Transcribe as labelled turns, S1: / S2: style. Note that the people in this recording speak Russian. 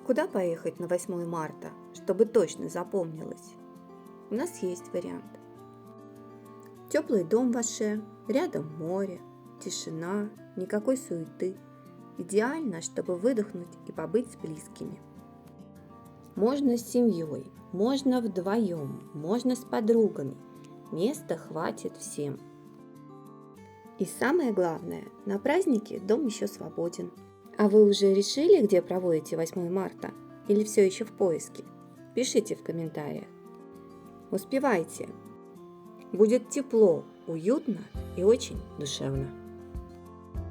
S1: Куда поехать на 8 марта, чтобы точно запомнилось? У нас есть вариант. Теплый дом в Аше, рядом море, тишина, никакой суеты. Идеально, чтобы выдохнуть и побыть с близкими. Можно с семьей, можно вдвоем, можно с подругами. Места хватит всем. И самое главное, на празднике дом еще свободен. А вы уже решили, где проводите 8 марта? Или все еще в поиске? Пишите в комментариях. Успевайте! Будет тепло, уютно и очень душевно.